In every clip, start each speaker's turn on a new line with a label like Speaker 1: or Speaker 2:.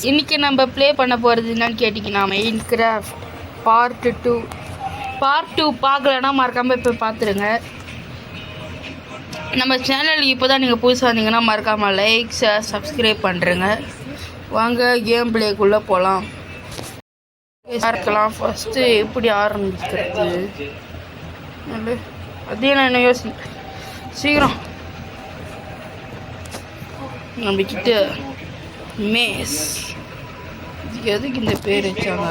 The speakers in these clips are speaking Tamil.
Speaker 1: இன்னைக்கு நம்ம ப்ளே பண்ண போகிறது என்னன்னு கேட்டிங்கன்னா மைன்கிராஃப்ட் பார்ட் டூ பார்க்கலன்னா மறக்காமல் இப்போ பார்த்துருங்க. நம்ம சேனலுக்கு இப்போ தான் நீங்கள் புதுசாக வந்தீங்கன்னா மறக்காமல் லைக் ஷேர் சப்ஸ்கிரைப் பண்ணுறேங்க. வாங்க கேம் ப்ளேக்குள்ளே போகலாம். பார்க்கலாம் ஃபஸ்ட்டு எப்படி ஆரம்பிக்கிறது அதே நான் என்ன யோசி சீக்கிரம் நம்மக்கிட்ட மேஸ் எதுக்கு இந்த பேர் வச்சாங்க?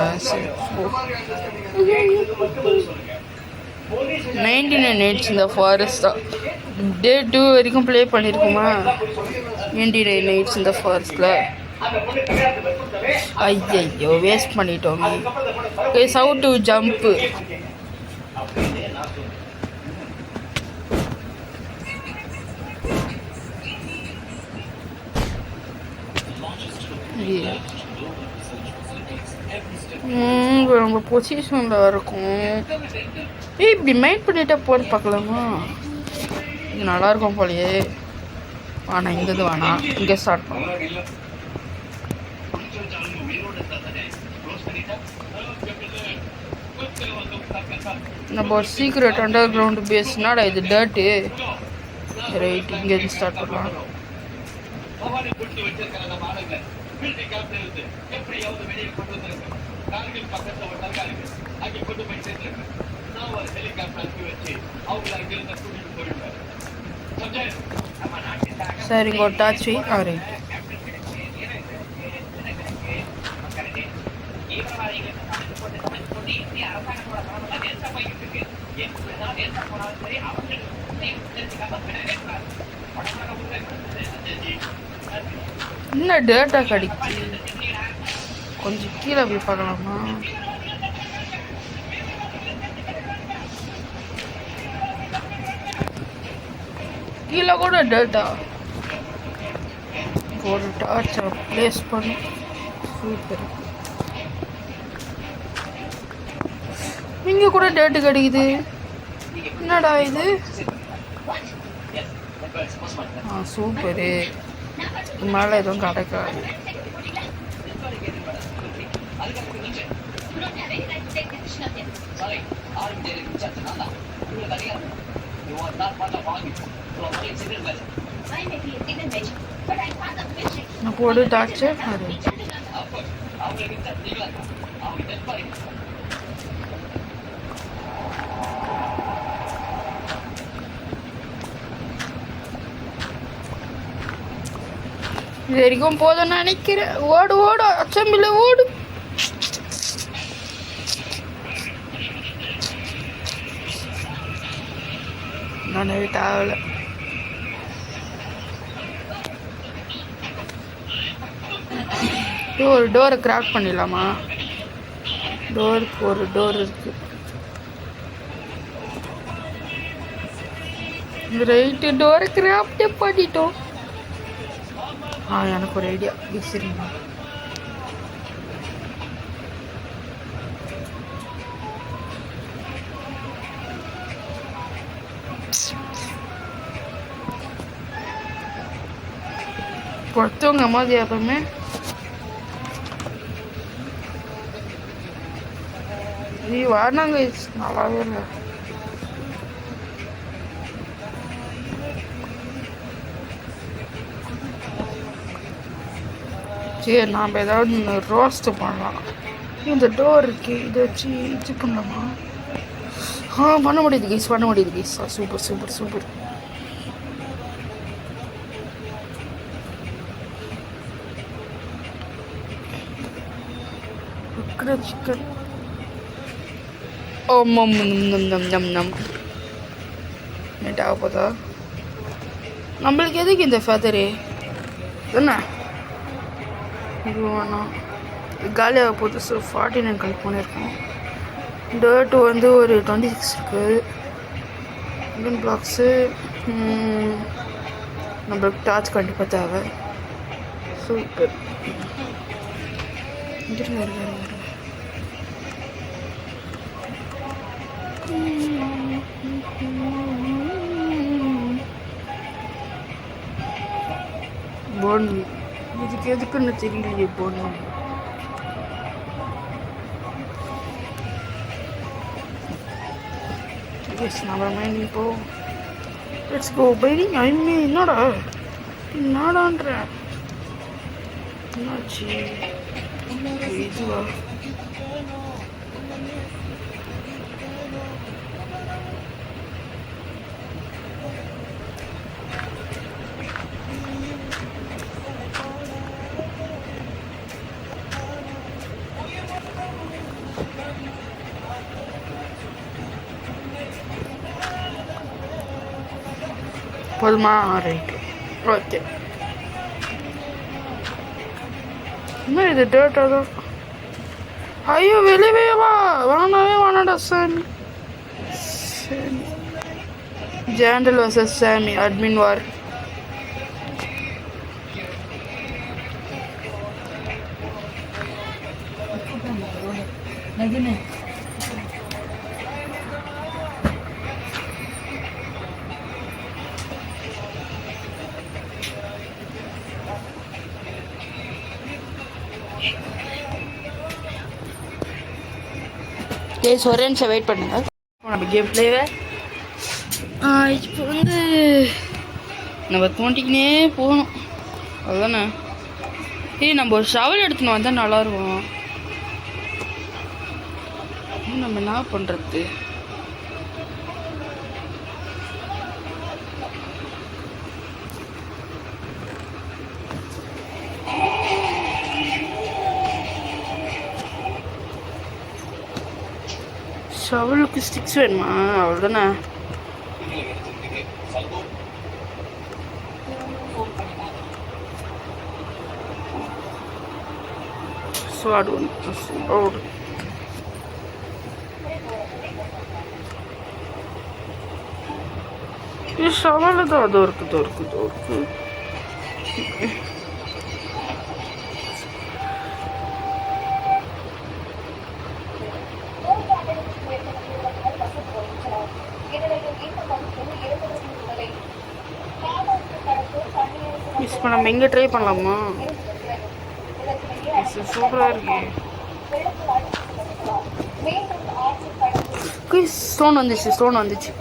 Speaker 1: 99 nights இந்த ஃபாரஸ்ட் தான். டே 2 வரைக்கும் ப்ளே பண்ணியிருக்குமா? 99 nights இந்த ஃபாரஸ்ட்டில். ஐயோ வேஸ்ட் பண்ணிட்டோங்க. How to jump. நம்ம பொசிஷனில் இருக்கும். இப்படி மைண்ட் பண்ணிட்டா போட்டு பார்க்கலாமா? இது நல்லாயிருக்கும் போலையே. வேணாம், இங்கேருந்து வேணாம், இங்கே ஸ்டார்ட் பண்ணலாம். நம்ம ஒரு சீக்ரெட் அண்டர் கிரவுண்ட் பேஸ்னாடா இது டர்ட்டு. ரைட், இங்கேருந்து ஸ்டார்ட் பண்ணலாம். சரி, இங்கே ஒரு டாச் வை. ரைட், என்ன டேட்டா கிடைக்குது? கொஞ்சம் கீழே போய் பார்க்கலாமா? கீழே கூட டேட்டா. ஒரு டார்ச்சை ப்ளேஸ் பண்ணி சூப்பர். இங்கே கூட டேட்டு கிடைக்குது. என்னடா இது? சூப்பரு. மேலே எதுவும் கிடைக்காது. போடு டாச்சு. இது வரைக்கும் போதும் நினைக்கிறேன். ஓடு ஓடு அச்சம்பில் ஓடு. நான் தேவையில்ல. ஒரு டோரை கிராக் பண்ணிடலாமா? டோருக்கு ஒரு டோர் இருக்கு. ரைட்டு, டோரை கிராஃப்டே பண்ணிட்டோம். எனக்கு ஒரு ஐடியா. சரிங்க, பொறுத்தவங்க அம்மாதி எப்பவுமே இது வாடினாங்க. நல்லாவே இல்லை. சரி, நாம் ஏதாவது ரோஸ்ட் பண்ணலாம். இந்த டோர் இருக்கு, இதை வச்சு இது பண்ணலாமா? பண்ண முடியுது கைஸ், பண்ண முடியுது guys. Super super super. Chicken. நெட்டாக போதா? நம்மளுக்கு எதுக்கு இந்த ஃபெதரு? என்ன இது வேணாம். காலியாக போகுது. 49 கலெக்ட் பண்ணியிருக்கோம். டேட்டு வந்து ஒரு 26 இருக்குது. Indian blocks. நம்மளுக்கு டார்ச் கண்டிப்பாக தேவை. சூப்பர். போன் இதுக்கு எதுக்குன்னு தெரியலையே பொண்ணு. நம்ம மைனிங் போ. Let's go பைனிங். ஐமே என்னடான்ற என்னாச்சு இதுவா? போதுமா? Right, okay. என்ன இது டேட்டா தான்? ஐயோ வெளியவே வேணாடா சாமி. ஜாண்டல் வர்சஸ் சாமி அட்மின் வார். ஒரே நிமிஷம் வெயிட் பண்ணுங்க. நம்ம கேம் பிளேவை இப்போ நம்ம தோண்டிக்கினே போகணும், அதுதானே? நம்ம ஒரு ஷவல் எடுத்துன்னு வந்தால் நல்லாயிருக்கும். நம்ம என்ன பண்ணுறது? ஷவலுக்கு ஸ்டிக்ஸ் வேணுமா? அவ்வளோதானே. ஸ்வாட் ஒன்று. ஷவல் தான் அது இருக்குது. இப்போ நம்ம எங்கே ட்ரை பண்ணலாமா? சூப்பராக இருக்கு. ஸ்டோன் வந்துச்சு.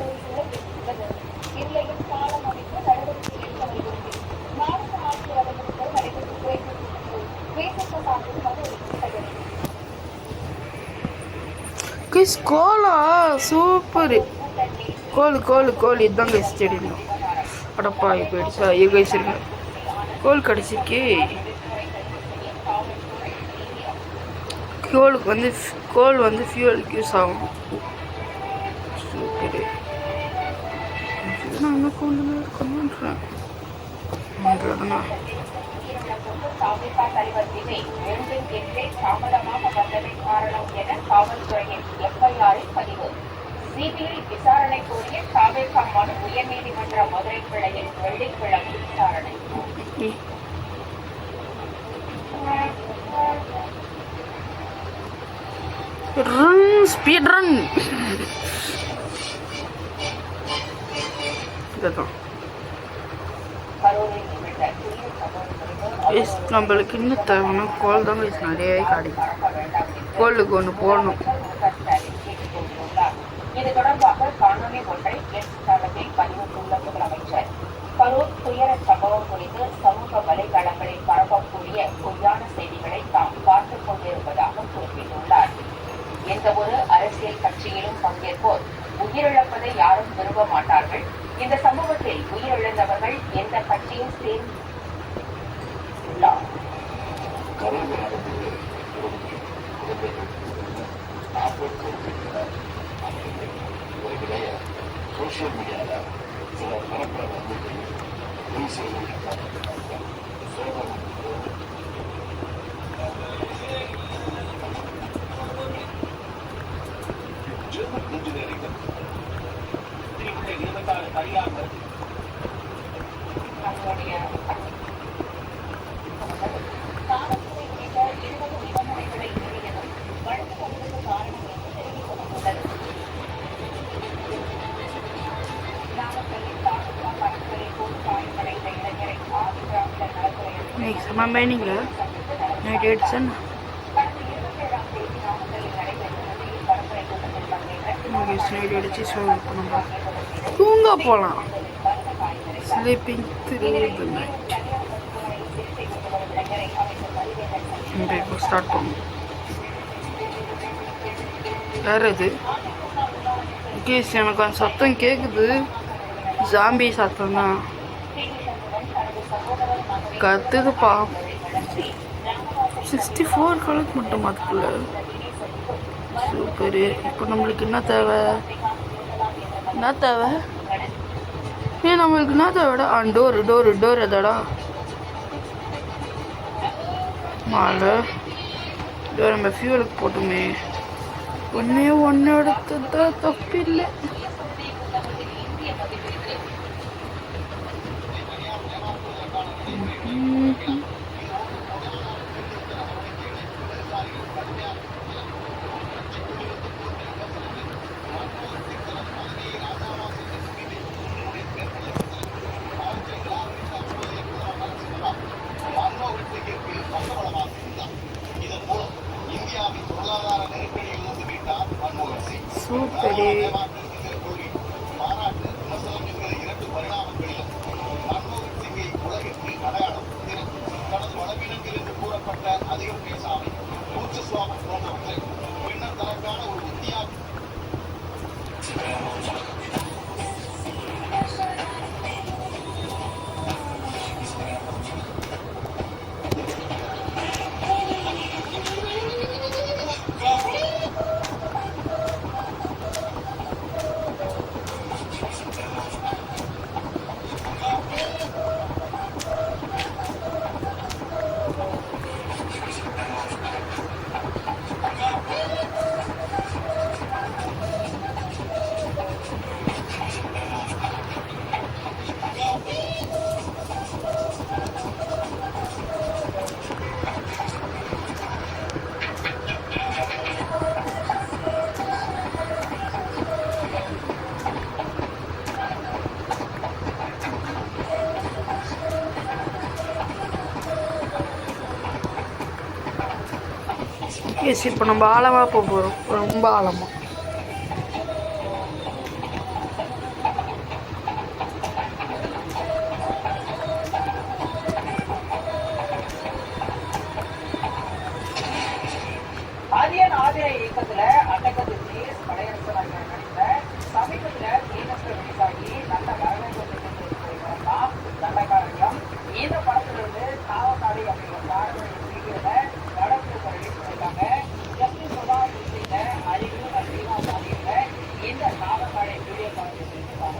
Speaker 1: Kola super. கோல் இதுதான் கைஸ் செடியும். அடப்பா இப்போ அடிச்சா கைஸ் இருக்கு. கோல் கிடச்சிருக்கு. கோல் வந்து ஃபியூவலுக்கு யூஸ் ஆகும். சூப்பர். நான் என்ன கொண்டு இருக்கணும்ன்றேன்.
Speaker 2: சிபிஐ விசாரணை கோரிய தாவேகா மனு உயர்நீதிமன்ற மதுரை கிளையில் வெள்ளிக்கிழமை விசாரணை.
Speaker 1: Speed run. நம்மளுக்கு இன்னும் தேவைன்னா கோல் தான் நிறைய கிடைக்கும். கோலுக்கு ஒன்று போடணும்.
Speaker 2: இது தொடர்பாக காணொலி ஒன்றை எக்ஸ் தளத்தில் பதிவிட்டுள்ள முதலமைச்சர் கரூர் துயர சம்பவம் குறித்து சமூக வலைதளங்களில் பரப்பக்கூடிய பொய்யான செய்திகளை தாம் பார்த்துக் கொண்டிருப்பதாக குறிப்பிட்டுள்ளார். எந்த ஒரு அரசியல் கட்சியிலும் பங்கேற்போர் உயிரிழப்பதை யாரும் விரும்ப மாட்டார்கள். இந்த சம்பவத்தில் உயிரிழந்தவர்கள் எந்த கட்சியும் சேர்ந்துள்ளார். சோசியல் மீடியால சில பரப்புரை நாமக்கல்லில் தாலுகா பணித்துறை பொது காயமடைந்த இளைஞரை ஆதிக்க
Speaker 1: மைனிங்கில் நைட் ஆயிடுச்சு நைட் ஆயிடுச்சு. ஸோ இப்போ நம்ம தூங்க போகலாம். Sleeping through the night. இப்போ ஸ்டார்ட் பண்ணும். வேறு இது கேஸ் எனக்கு அந்த சத்தம் கேட்குது. ஜாம்பி சத்தம் தான் கத்துதுப்பா. 64 கலக்கு மட்டும் அதுக்குள்ள. சூப்பரு. இப்போ நம்மளுக்கு என்ன தேவை? நம்மளுக்கு என்ன தேவைடா? டோர் எதாடா மாலை டோர் நம்ம ஃபியூலுக்கு போட்டுமே. ஒன்று எடுத்ததா தப்பில்லை. சூப்பரு. எஸ் இப்போ நம்ம ஆழமாக போக போகிறோம். ரொம்ப ஆழமாக.
Speaker 2: ஆதியன் ஆதிர இயக்கத்துல அட்டகத்து ஜேஎஸ் படையரசு நடித்த சமீபத்துல தேனஸ்கர் ரிலீஸ் ஆகி நல்ல வரவேற்பு பெற்றிருக்கிறோம். நல்ல காரியம். இந்த படத்துல இருந்து காவக்காடி அப்படிங்கிற பாடல்களை பிடிக்கிறத படத்துல ரிலீஸ் பண்ணிருக்காங்க. ஜஸ்டிஸ் சுதா இசையில அறிவு அதிகமா பாடியிருந்த இந்த காவக்காடி வீடியோ படத்தை செஞ்சிருக்காங்க.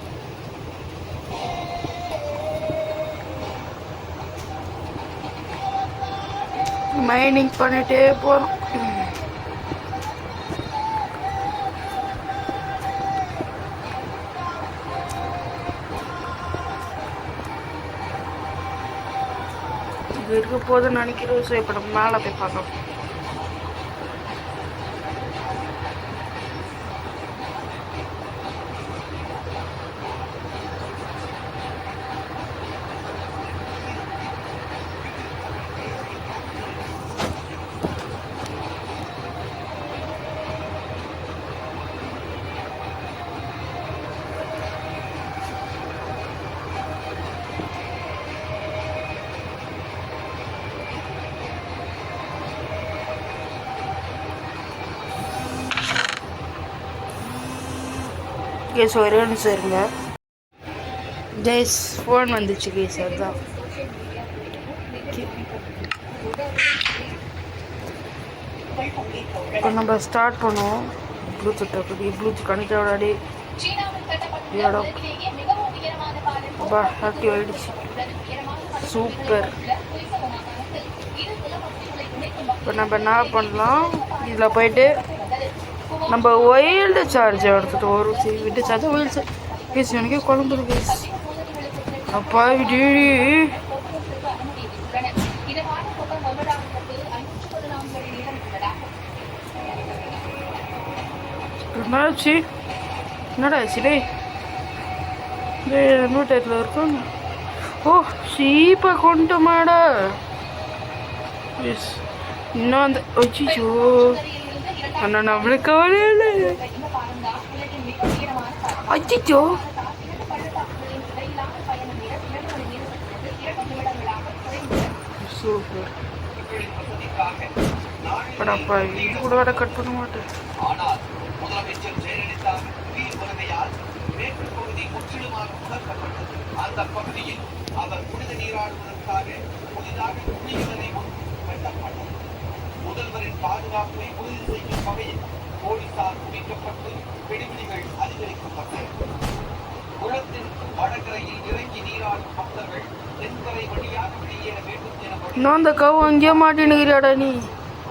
Speaker 1: மைனிங் பண்ணிட்டே போகிறோம். இது இருக்க போதுன்னு நினைக்கிறோம். ஸோ இப்போ நம்ம மேலே போய் பார்க்கலாம். கேஸ் ஒரே நிமிஷம் இருங்க. ஜெய்ஸ் ஃபோன் வந்துச்சு கேஸ். அதுதான் இப்போ நம்ம ஸ்டார்ட் பண்ணுவோம். ப்ளூடூத் கனெக்ட் ஆடாடி இடம் அப்பா ஆக்டிவ் ஆகிடுச்சு. சூப்பர். இப்போ நம்ம என்ன பண்ணலாம், இதில் போயிட்டு நம்ம ஒயில்டு சார்ஜ் எடுத்துட்டு ஒரு விட்டு சார்ஜ் ஒயில் சார்ஜ் கேஸ். எனக்கே குழம்புது கேஸ். அப்பா விடி என்னாச்சு? என்னடா ஆச்சு டே? நூற்றத்தில் இருக்கும். ஓ சீப்பை கொண்டு மாடா. எஸ் இன்னும் அந்த வச்சிச்சோ அண்ணா நம்மளுக்கு கவலை இல்லை அச்சிச்சோ சூப்பர் படப்பா இது கூட வர கட் பண்ண மாட்டேன்.
Speaker 3: ஆனால் முதலமைச்சர் ஜெயலலிதா உயிர் வருகையால் மேற்கு பகுதி முற்றிலுமாக முடக்கப்பட்டது. அந்த பகுதியில் அவர் புனித நீராடுவதற்காக புதிதாக குடியுரிமை கட்டப்பட்டது. முதல்வரின் பாதுகாப்பை உறுதி செய்யும் வகையில் போலீசார் குவிக்கப்பட்டு வெடிபிடிகள் அதிகரிக்கப்பட்டன. குளத்தின் வடகரையில் இறங்கி நீராடும் பக்தர்கள் தென்கரை வழியாக வெளியேற வேண்டும் என
Speaker 1: நான் அந்த கவு அங்கேயே மாட்டினுக்கிறாடா நீ.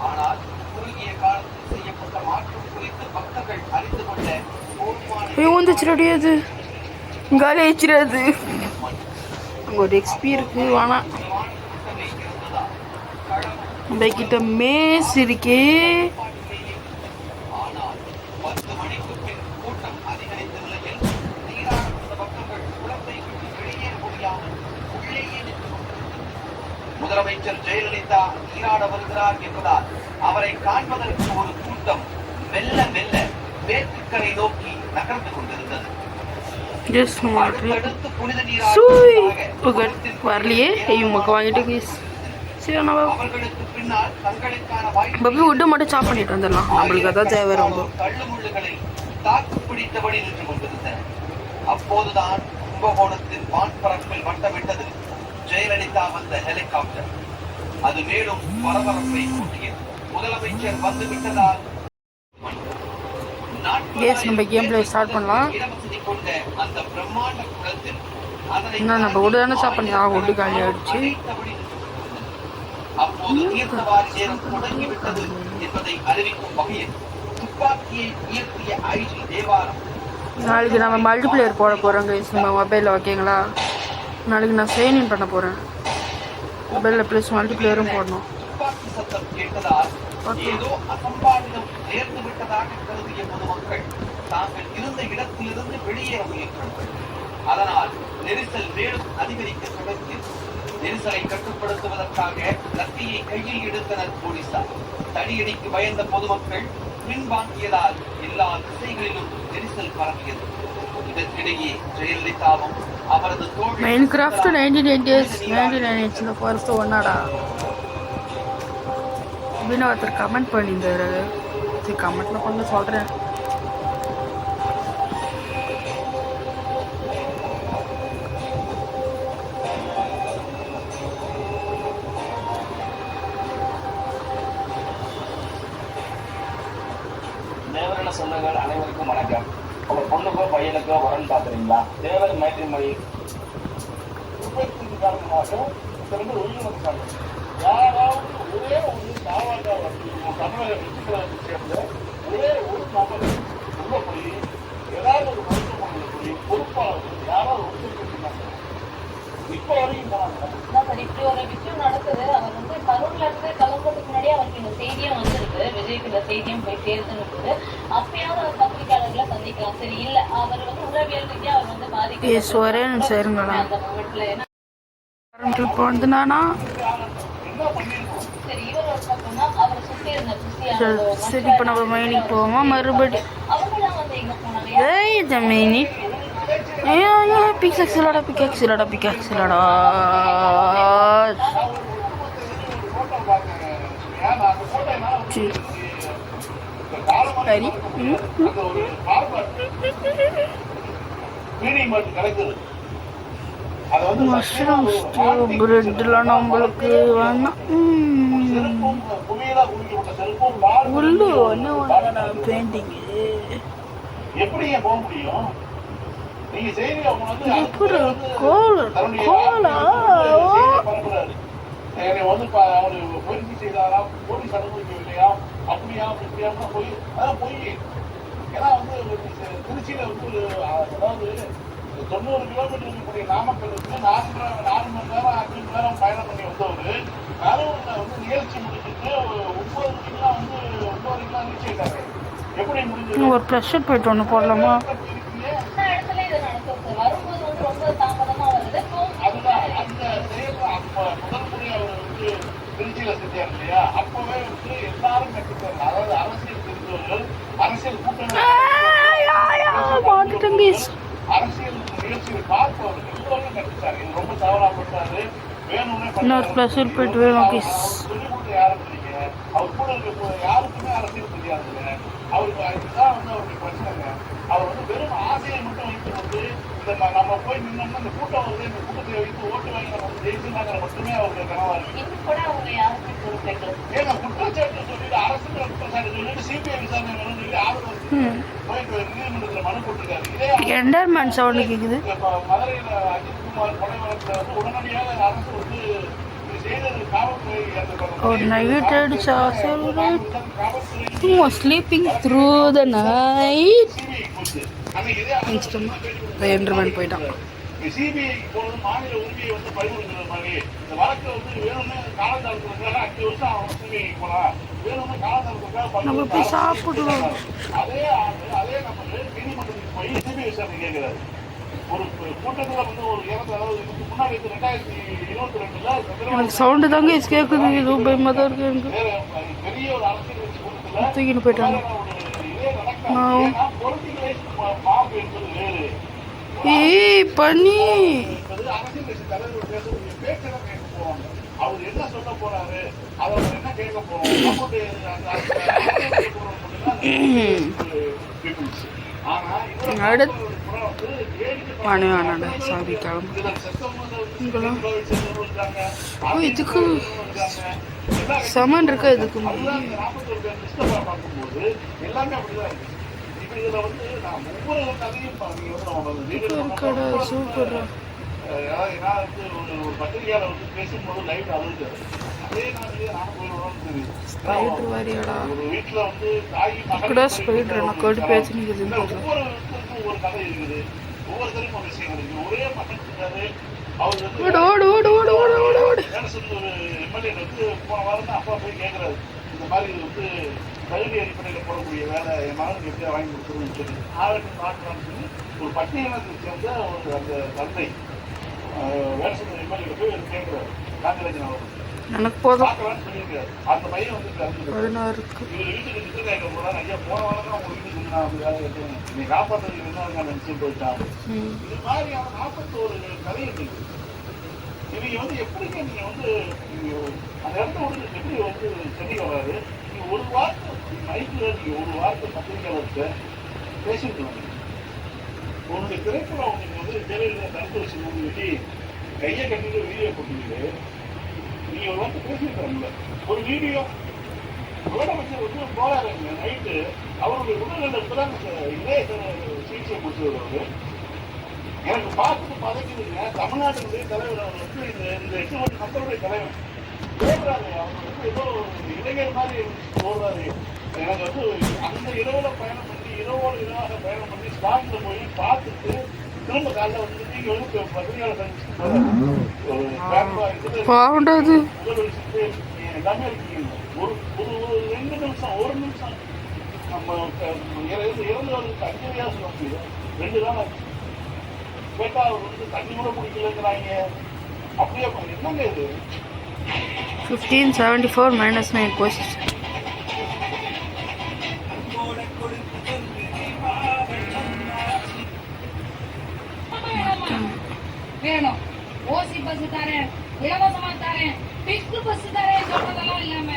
Speaker 3: ஆனால் குறுகிய காலத்தில் செய்யப்பட்ட மாற்றம் குறித்து பக்தர்கள் அறிந்து கொள்ள போதுமான
Speaker 1: வந்துச்சுடாடி அது காலி ஆயிடுச்சுடாது. அங்கே ஒரு எக்ஸ்பி இருக்கு வேணாம். நம்ம கிட்ட மேஸ் இருக்கே.
Speaker 3: ஆனால் 10 மணிக்கு பின் கூட்டம் அதிகரித்த நிலையில் நீராட வந்த பக்தர்கள் குளத்தை விட்டு வெளியேற முடியாமல் உள்ளேயே நின்று கொண்டிருந்தனர். முதலமைச்சர் ஜெயலலிதா நீராட வருகிறார் என்பதால் அவரை காண்பதற்கு ஒரு கூட்டம் மெல்ல மெல்ல மேற்குக்கரை நோக்கி நகர்ந்து கொண்டிருந்தது. அடுத்தடுத்து புனித
Speaker 1: வரலையே இவங்க வாங்கிட்டு
Speaker 3: அவர்களுக்கு பின்னால் தங்களுக்கான வாய்ப்பு
Speaker 1: பப்பி விட்டு மட்டும் சாப் பண்ணிட்டு வந்துடலாம். நம்மளுக்கு அதான் தேவை ரொம்ப.
Speaker 3: தள்ளுமுள்ளுகளில் தாக்கு பிடித்தபடி நின்று கொண்டிருந்தனர். அப்போதுதான் கும்பகோணத்தின் வான்பரப்பில் வட்டமிட்டது ஜெயலலிதா வந்த ஹெலிகாப்டர். அது மேலும் பரபரப்பை கூட்டியது. முதலமைச்சர் வந்து விட்டதால்
Speaker 1: நம்ம கேம் பிளே ஸ்டார்ட் பண்ணலாம்.
Speaker 3: இடவசதி கொண்ட அந்த பிரம்மாண்ட குளத்தில்
Speaker 1: என்ன நம்ம விடு தானே ஸ்டாப் பண்ணலாம். விடு காலி ஆயிடுச்சு.
Speaker 3: அப்போது தீர்த்தவாரி நேரம் தொடங்கிவிட்டது என்பதை அறிவிக்கும் வகையில் துப்பாக்கியை இயக்கிய ஐஜி தேவாரம்.
Speaker 1: நாளைக்கு நம்ம மல்டிபிளேயர் போட போகிறோங்க நம்ம மொபைலில் ஓகேங்களா. நாளைக்கு நான் சைன்இன் பண்ண போகிறேன் மொபைலில் ப்ளஸ் மல்டிபிளேயரும் போடணும்.
Speaker 3: துப்பாக்கி சத்தம் கேட்டதால் ஏதோ அசம்பாவிதம் நேர்ந்து விட்டதாக கருதிய பொதுமக்கள் தாங்கள் இருந்த இடத்திலிருந்து வெளியேற முயன்றார்கள். அதனால் நெரிசல் மேலும் அதிகரிக்க தொடங்கியது. நெரிசலை கட்டுப்படுத்துவதற்காக லத்தியை கையில் எடுத்தனர் போலீசார். தடியடிக்கு பயந்த பொதுமக்கள் பின்வாங்கியதால் எல்லா திசைகளிலும் நெரிசல் பரவியது. இதற்கிடையே ஜெயலலிதாவும் அவரது தோழி
Speaker 1: மைன்கிராஃப்ட் 1998 ஃபர்ஸ்ட் ஒன்னாடா அப்படின்னு ஒருத்தர் கமெண்ட் பண்ணியிருந்தாரு. கமெண்ட்ல கொஞ்சம் சொல்றேன்.
Speaker 4: தேவரின சொந்தங்கள் அனைவருக்கும் வணக்கம். உங்க பொண்ணுக்கோ பையனுக்கோ வரன் பாக்குறீங்களா? தேவர் மேட்ரிமோனி காரணமாக யாராவது ஒரே ஒரு தாவாக தமிழக வெற்றிகளை சேர்ந்த ஒரே ஒரு நபர் உள்ள போய் ஏதாவது ஒரு மருத்துவமனையில் போய் பொறுப்பாளர்கள் யாராவது ஒத்துழைக்கிறாங்க. இப்ப வரைக்கும் போனாங்க
Speaker 2: இப்படி ஒரு விஷயம் நடக்குது. அவர் வந்து கரூர்ல இருந்து கிளம்புறதுக்கு முன்னாடியே அவருக்கு இந்த செய்தியும் வந்திருக்கு. விஜய்க்கு இந்த செய்தியும் போய் சேர்த்துன்னு அப்பயாவது அவர் பத்திரிகையாளர்களை சந்திக்கலாம். சரி இல்ல அவர் வந்து உளவியல் ரீதியா அவர் வந்து பாதிக்க அந்த மொமெண்ட்ல
Speaker 1: இப்போ வந்து நானா
Speaker 2: சரி இவர் ஒரு பக்கம்னா அவரை சுத்தி இருந்த
Speaker 1: சரி இப்போ நம்ம மைனிக்கு போவோமா மறுபடி.
Speaker 2: அவங்களாம் வந்து எங்க போனாங்க
Speaker 1: ஏய் ஜமீனி ஐயோ ஐயோ பிக்காக்ஸிலடா பிக்காக்ஸிலடா பிக்காக்ஸிலடா சரி மஷ்ரூம் பிரெட்லாம் நம்மளுக்கு வேணாம். உள்ளு ஒன்று பெயிண்டிங்கு
Speaker 4: எப்படிங்க போக முடியும்? நீங்க செய்தி அவங்க வந்து
Speaker 1: எப்படி கோலா
Speaker 4: என்னை வந்து அவரு முயற்சி செய்தாரா, போலீஸ் அனுமதிக்கவில்லையா, அப்படியா இப்படியா போய் அதான் போய். ஏன்னா வந்து திருச்சியில வந்து அதாவது 90 கிலோமீட்டர் இருக்கக்கூடிய நாமக்கலுக்கு 4 மணி நேரம் 5 மணி நேரம் பயணம் பண்ணி வந்தவர் கரூர்ல வந்து நிகழ்ச்சி முடிச்சுட்டு 9 மணிக்கெல்லாம் வந்து 9 மணிக்கெல்லாம் ரீச் ஆயிட்டாரு. எப்படி முடிஞ்சது?
Speaker 1: ஒரு ப்ளஸ் ஷர்ட் போயிட்டு ஒன்று போடலாமா?
Speaker 2: இடத்துல இது நடக்குது. வரும்போது வந்து ரொம்ப தாமதமா வருது.
Speaker 4: அதுதான் அந்த முதல் முறை அவர் வந்து திருச்சியில செஞ்சாரு.
Speaker 1: இன்னொரு ப்ளஸில் போயிட்டு வேணும் கைஸ்.
Speaker 4: சொல்லிக் கொடுத்த யாரும் இல்லைங்க. அவர் கூட இருக்க யாருக்குமே அரசியல் தெரியாதுங்க. அவருக்கு அதுதான் வந்து அவருடைய பிரச்சனைங்க. அவர் வந்து வெறும் ஆசையை மட்டும் வைத்து கொண்டு நம்ம போய் நின்னோம்னா இந்த கூட்டம் வருது, இந்த கூட்டத்தை வைத்து ஓட்டு வாங்கி நம்ம வந்து ஜெயிச்சுனாங்கிற மட்டுமே அவருடைய கனவா இருக்கு.
Speaker 2: இன்னும் கூட அவங்க யாருமே பொறுப்பேற்கல.
Speaker 4: ஏன்னா குற்றச்சாட்டு சொல்லிட்டு அரசு குற்றச்சாட்டு சொல்லிட்டு சிபிஐ விசாரணை வேணும்னு சொல்லி ஆளுநர் போயிட்டு நீதிமன்றத்தில் மனு போட்டிருக்காரு. இதே
Speaker 1: என்டர்மேன் சவுண்டு கேட்குது.
Speaker 4: இப்ப மதுரையில அஜித்குமார் கொலை வழக்குல வந்து உடனடியாக அரசு வந்து செய்தது காவல்துறை
Speaker 1: ஒரு நைட் அடிச்சா சொல்றேன். Sleeping through the night. Enderman போயிட்டான்.
Speaker 4: சிபிஐ போனது மாநில உரிமையை வந்து பறிமுதல் மாதிரி இந்த வழக்கை வந்து வேணும்னு காலத்தாழ்த்துறதுக்காக 5 வருஷம் அவன் சிபிஐ போனா வேணும்னு காலத்தாழ்த்துறதுக்காக
Speaker 1: நம்ம போய் சாப்பிடுவோம்.
Speaker 4: அதே ஆண்டு அதே நம்ம நீதிமன்றத்துக்கு போய் சிபிஐ விசாரணை கேட்கிறாரு. ஒரு கூட்டத்தில் வந்து ஒரு அதாவது இதுக்கு முன்னாடி 2022
Speaker 1: எனக்கு சவுண்டு தாங்க கேட்குது. இது பயமாக தான் இருக்கு எனக்கு.
Speaker 4: பெரிய ஒரு அரசியல் கட்சி கூட்டத்தில்
Speaker 1: தூக்கிட்டு போயிட்டாங்க. ஏய் பண்ணி
Speaker 4: அரசியல் கட்சி தலைவர் பேசுறது பேச்செல்லாம் கேட்க போவாங்க. அவர் என்ன சொல்ல போறாரு, அதை என்ன கேட்க போறோம்.
Speaker 1: அடுத்து சாரி கிளம்பு. இதுக்கு சமன் இருக்கா? இதுக்கு
Speaker 4: எல்லாமே அப்படிதான் இருக்கு. இதுல வந்து நான் ஒவ்வொரு கதையும்
Speaker 1: கடை சூப்பர்.
Speaker 4: நான் வந்து ஒரு பத்திரிகையாளர் வந்து பேசும்போது லைவ் அழுது அதே நான்
Speaker 1: ஸ்பைடர்
Speaker 4: ஒரு வீட்டுல வந்து தாய்
Speaker 1: கூட ஸ்பைடர் நான் கடு பேசினது.
Speaker 4: ஒவ்வொருத்தருக்கும் ஒரு கதை இருக்குது, ஒவ்வொருத்தருக்கும் ஒரு விஷயம் இருக்கு. ஒரே மகன் இருக்காரு. அவர் வந்து ஒரு எம்எல்ஏ வந்து போன வாரம் தான் அப்பா போய் கேட்கிறாரு, இந்த மாதிரி இது வந்து கல்வி அடிப்படையில் போடக்கூடிய வேலை என் மகனுக்கு எப்படியா வாங்கி கொடுத்துருன்னு சொல்லி ஆளுக்கு சொல்லி ஒரு பட்டியலத்தை சேர்ந்த ஒரு அந்த தந்தை வேடசந்தர் எம்எல்ஏ போய் கேட்கிறாரு. காந்திராஜன் அவர்
Speaker 1: எனக்கு போதும்
Speaker 4: பார்க்கலான்னு சொல்லியிருக்காரு. அந்த பையன் வந்து
Speaker 1: 16
Speaker 4: இவர் வீட்டுக்கு நிற்க கேட்க போறாரு. ஐயா போன வாரம் தான் உங்க வீட்டுக்கு நான் அப்படி வேலை கேட்டேன், நீ காப்பாற்றுறது என்ன நினைச்சு போயிட்டான். இது மாதிரியான 41 கதை இருக்கு. இவங்க வந்து எப்படிங்க நீங்க வந்து அந்த இடத்த வந்து எப்படி வந்து சரி வராது. நீங்க ஒரு வார்த்தை மைக்கில் நீங்க ஒரு வார்த்தை பத்திரிகையாளர்கிட்ட பேசிருக்கலாம். உங்களுடைய திரைப்படம் உங்களுக்கு வந்து ஜெயலலிதா தடுத்து வச்சு சொல்லி கையை கட்டிட்டு வீடியோ போட்டுக்கிட்டு நீங்க ஒரு வார்த்தை பேசியிருக்காங்கல்ல. ஒரு வீடியோ முதலமைச்சர் வந்து போராடுங்க நைட்டு அவருடைய உடல்நல இப்பதான் இதே சிகிச்சை முடிச்சவர். எனக்கு பார்த்துட்டு பதக்கிதுங்க. தமிழ்நாட்டினுடைய தலைவர் அவர் வந்து இந்த 8 கோடி மக்களுடைய தலைவர் போடுறாரு. அவர் வந்து ஏதோ இளைஞர் மாதிரி போடுறாரு. எனக்கு வந்து அந்த இரவுல பயணம் பண்ணி இரவோடு இரவாக பயணம் பண்ணி ஸ்பாட்ல போய் பார்த்துட்டு திரும்ப காலைல வந்து நீங்க வந்து பத்திரிகையாளர் எல்லாமே இருக்கீங்க. ஒரு 2 நிமிஷம் 1 நிமிஷம் நம்ம இறந்தவர்களுக்கு அஞ்சலியா சொல்ல முடியும். 2 நாள் ஆச்சு. கேட்டா அவர் வந்து தண்ணி கூட குடிக்கலங்கிறாங்க. அப்படியே என்னங்க இது
Speaker 1: 1574 -9 position.
Speaker 5: வேணும் ஓசி பஸ் தரேன், இலவசமா தரேன், பிக்கு பஸ் தரேன் சொல்றதெல்லாம் இல்லாம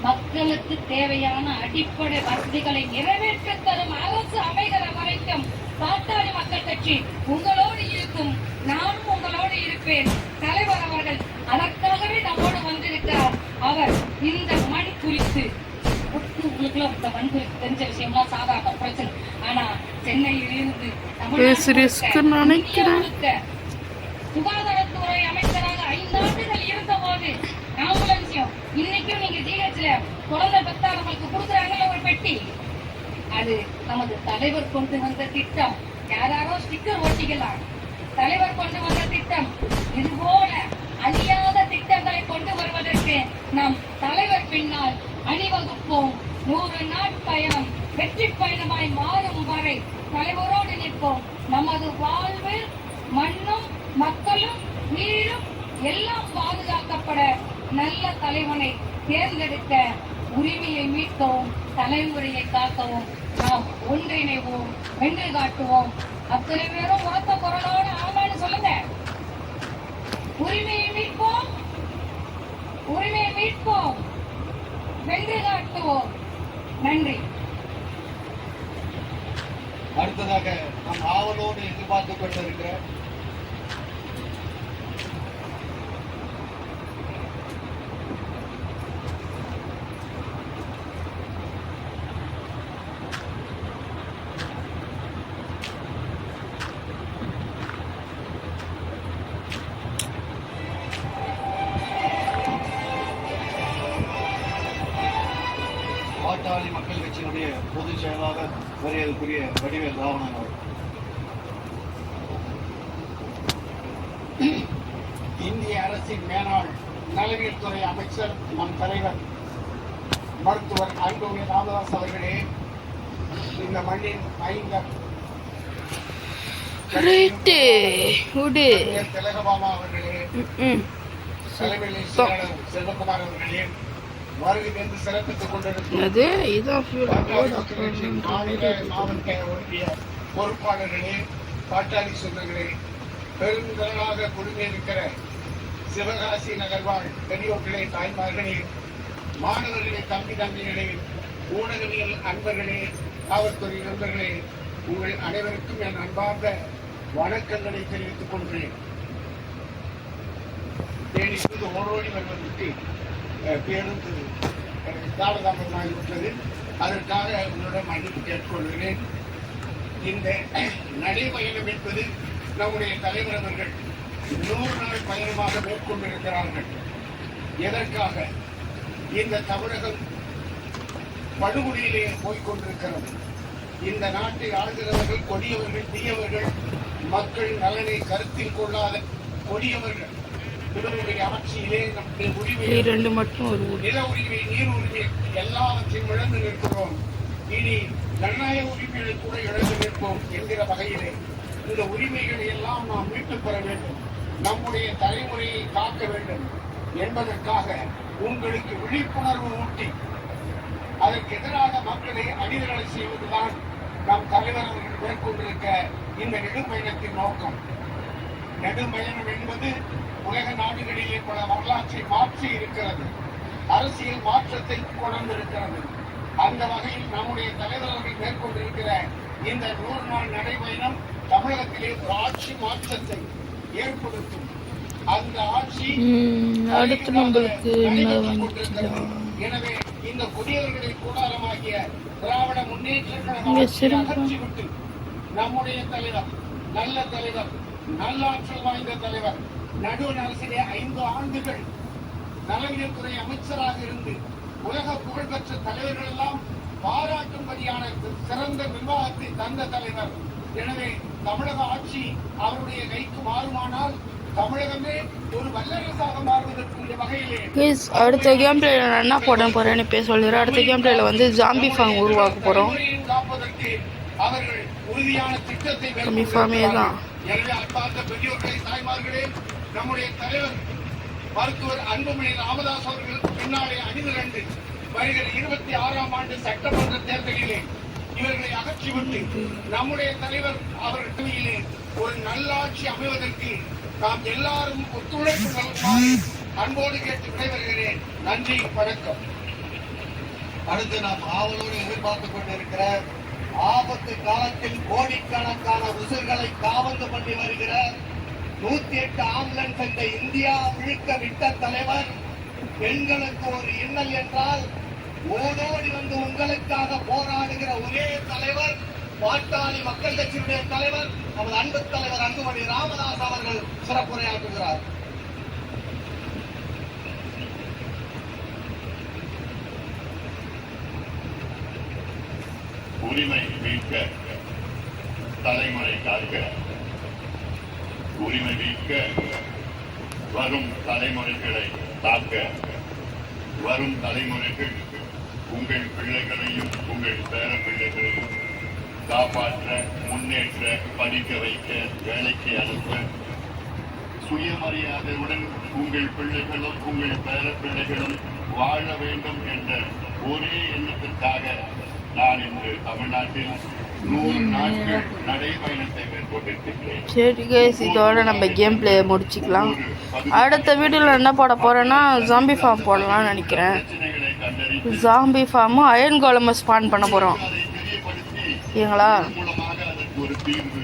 Speaker 5: மக்களுக்கு தேவையான அடிப்படை வசதிகளை நிறைவேற்ற தரும் அரசு அமைகிற வரைக்கும் பாட்டாளி மக்கள் கட்சி உங்களோடு இருக்கும். நானும் உங்களோடு இருப்பேன். தலைவர் அவர்கள் அதற்காகவே நம்மோடு வந்திருக்கிறார். அவர் இந்த மண் குறித்து உங்களுக்குள்ள இந்த மண் குறித்து தெரிஞ்ச விஷயம்லாம் சாதாரண பிரச்சனை. ஆனா சென்னையில் இருந்து சுகாதாரத்துறை அமைச்சராக 5 ஆண்டுகள் இருந்த போது ஆம்புலன்ஸையும் இன்னைக்கும் நீங்க ஜிஹெச்ல குழந்தை பெற்றா நம்மளுக்கு கொடுக்குறாங்கல்ல ஒரு பெட்டி, அது நமது தலைவர் கொண்டு வந்த திட்டம். யாராரோ ஸ்டிக்கர் ஒட்டிக்கலாம். தலைவர் கொண்டு வந்த திட்டம். இது போல அழியாத திட்டங்களை கொண்டு வருவதற்கு நாம் தலைவர் பின்னால் அணிவகுப்போம். 100 நாள் பயணம் வெற்றி பயணமாய் மாறும் வரை தலைவரோடு நிற்போம். நமது வாழ்வு மண்ணும் மக்களும் நீரும் எல்லாம் பாதுகாக்கப்பட நல்ல தலைவனை தேர்ந்தெடுக்க உரிமையை மீட்கவும் தலைமுறையை காக்கவும் நாம் ஒன்றிணைவோம், வென்று காட்டுவோம். அத்தனை பேரும் உரத்த குரலோடு ஆமான்னு சொல்லுங்க. உரிமையை மீட்போம், உரிமையை மீட்போம், வென்று காட்டுவோம். நன்றி.
Speaker 3: அடுத்ததாக நாம் ஆவலோடு எதிர்பார்த்துக் கொண்டிருக்கிற பாட்டாளி மக்கள் கட்சியினுடைய பொதுச் செயலாளர் மரியாதைக்குரிய வடிவேல் ராவணன் அவர்கள்.
Speaker 4: இந்திய அரசின் மேலாள் நலவியல் துறை அமைச்சர் நம் தலைவர் மருத்துவர் அன்புமணி ராமதாஸ் அவர்களே, இந்த மண்ணின் ஐந்தர்
Speaker 1: ரைட்டு விடு.
Speaker 4: திலகபாமா அவர்களே, தலைமையிலே செயலாளர் செல்வகுமார் அவர்களே, வருகை தந்து சிறப்பித்துக் கொண்டிருக்கும்
Speaker 1: அது இதான்
Speaker 4: மாநில மாவட்ட ஒன்றிய பொறுப்பாளர்களே, பாட்டாளி சொந்தங்களே, பெருந்திரளாக குழுமியிருக்கிற சிவகாசி நகர்வாழ் பெரியோர்களே, தாய்மார்களே, மாணவர்களே, தம்பிகளே, ஊடகவியல் அன்பர்களே, காவல்துறை நண்பர்களே, உங்கள் அனைவருக்கும் என் அன்பார்ந்த வணக்கங்களை தெரிவித்துக் கொள்கிறேன். தேனிக்கு ஓடோடி வருவதற்கு பேருந்து காலதாமதமாகிவிட்டது. அதற்காக உங்களிடம் மன்னிப்பு கேட்டுக்கொள்கிறேன். இந்த நடைபயணம் என்பது நம்முடைய தலைவர் அவர்கள் 100 நாள் பயணமாக மேற்கொண்டிருக்கிறார்கள். எதற்காக? இந்த தமிழகம் படுகொலியிலே போய்கொண்டிருக்கிறது. இந்த நாட்டை ஆளுகிறவர்கள் கொடியவர்கள், தீயவர்கள், மக்கள் நலனை கருத்தில் கொள்ளாத கொடியவர்கள். இவருடைய ஆட்சியிலே நம்முடைய உரிமை, நில உரிமை, நீர் உரிமை எல்லாவற்றையும் இழந்து நிற்கிறோம். இனி ஜனநாயக உரிமைகளை கூட இழந்து நிற்போம் என்கிற வகையிலே இந்த உரிமைகளை எல்லாம் நாம் மீட்டுப் பெற வேண்டும், நம்முடைய தலைமுறையை காக்க வேண்டும் என்பதற்காக உங்களுக்கு விழிப்புணர்வு ஊட்டி அதற்கு எதிராக மக்களை அணிதிரளை செய்வதுதான் நம் தலைவர் அவர்கள் மேற்கொண்டிருக்க இந்த நெடும்பயணத்தின் நோக்கம். நெடும்பயணம் என்பது உலக நாடுகளிலே பல வரலாற்றை மாற்றி இருக்கிறது, அரசியல் மாற்றத்தை கொண்டிருக்கிறது. அந்த வகையில் நம்முடைய தலைவர் அவர்கள் மேற்கொண்டிருக்கிற இந்த 100 நாள் நடைபயணம் தமிழகத்திலே ஒரு ஆட்சி மாற்றத்தை ஏற்படுத்தும். அந்த ஆட்சி
Speaker 1: அடுத்து நம்மளுக்கு
Speaker 4: எனவே இந்த குடியவர்களின் கூடாரமாகிய திராவிட முன்னேற்ற கழகத்தை அகற்றிவிட்டு நம்முடைய தலைவர், நல்ல தலைவர், நல்லாற்றல் வாய்ந்த தலைவர், நடுவண் அரசிலே 5 ஆண்டுகள் நலவியல் துறை அமைச்சராக இருந்து உலக புகழ்பெற்ற தலைவர்கள் எல்லாம் பாராட்டும்படியான சிறந்த நிர்வாகத்தை தந்த தலைவர். எனவே தமிழக ஆட்சி அவருடைய கைக்கு மாறுமானால் தமிழகமே ஒரு வல்லரசாக மாறுவதற்குரிய வகையிலே
Speaker 1: அடுத்த கேம் பிளேல நான் என்ன போட போறேன்னு பேச சொல்லிடுறேன். அடுத்த கேம் பிளேல வந்து ஜாம்பி ஃபார்ம் உருவாக்க போறோம்.
Speaker 4: காப்பதற்கு அவர்கள் உறுதியான திட்டத்தை
Speaker 1: தான்.
Speaker 4: எனவே அன்பார்ந்த பெரியோர்களே, தாய்மார்களே, நம்முடைய தலைவர் மருத்துவர் அன்புமணி ராமதாஸ் அவர்கள் பின்னாலே அணிதிரண்டு வருகிற 26ஆம் ஆண்டு சட்டமன்ற தேர்தலிலே இவர்களை அகற்றிவிட்டு நம்முடைய தலைவர் அவர் தலைமையிலே ஒரு நல்லாட்சி அமைவதற்கு நாம் எல்லாரும் ஒத்துழைப்பு நல்குமாறு அன்போடு கேட்டு விடைபெறுகிறேன். நன்றி, வணக்கம்.
Speaker 3: அடுத்து நாம் ஆவலோடு எதிர்பார்த்துக் கொண்டிருக்கிற ஆபத்து காலத்தில் கோடிக்கணக்கான உசுர்களை காவந்து பண்ணி வருகிற 108 ஆம்புலன்ஸ் என்ற இந்தியா முழுக்க விட்ட தலைவர், பெண்களுக்கு ஒரு இன்னல் என்றால் ஓடோடி வந்து உங்களுக்காக போராடுகிற ஒரே தலைவர், பாட்டாளி மக்கள் கட்சியுடைய தலைவர், நமது அன்பு தலைவர் அன்புமணி ராமதாஸ் அவர்கள் சிறப்புரையாற்றுகிறார்.
Speaker 6: உரிமை மீட்க தலைமுறை காக்க, உரிமை மீட்க வரும் தலைமுறைகளை தாக்க, வரும் தலைமுறைகள் உங்கள் பிள்ளைகளையும் உங்கள் பேர பிள்ளைகளையும் காப்பாற்ற, முன்னேற்ற, படிக்க வைக்க, வேலைக்கு அனுப்ப, சுயமரியாதையுடன் உங்கள் பிள்ளைகளும் உங்கள் பேர பிள்ளைகளும் வாழ வேண்டும் என்ற ஒரே எண்ணத்திற்காக நான் இன்று தமிழ்நாட்டில் 100 நாட்கள் நடைபயணத்தை மேற்கொண்டிருக்கிறேன்.
Speaker 1: சரி கைஸ், இதோட நம்ம கேம் பிளே முடிச்சுக்கலாம். அடுத்த வீடியோவில் என்ன போட போகிறேன்னா ஜாம்பி ஃபார்ம் போடலாம்னு நினைக்கிறேன்.
Speaker 6: பிரச்சனைகளை கண்டறிந்து
Speaker 1: ஜாம்பி ஃபார்மும் அயன் கோலமை ஸ்பான் பண்ண போகிறோம்.
Speaker 6: அதை தெரியப்படுத்தி
Speaker 1: சரிங்களா?
Speaker 6: மூலமாக அதற்கு ஒரு தீர்வு,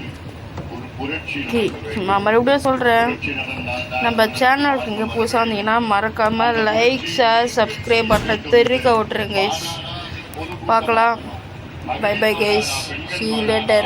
Speaker 6: ஒரு புரட்சி
Speaker 1: ஓகே,
Speaker 6: நடக்க வேண்டும்.
Speaker 1: நான் மறுபடியும் சொல்கிறேன்,
Speaker 6: புரட்சி நடந்தால்தான்
Speaker 1: நம்ம சேனலுக்கு இங்கே புதுசாக வந்தீங்கன்னா மறக்காமல் லைக் ஷேர் சப்ஸ்கிரைப் பட்டனை தெரிவிக்க விட்டுருங்க கைஸ். பார்க்கலாம். Bye bye guys, see you later.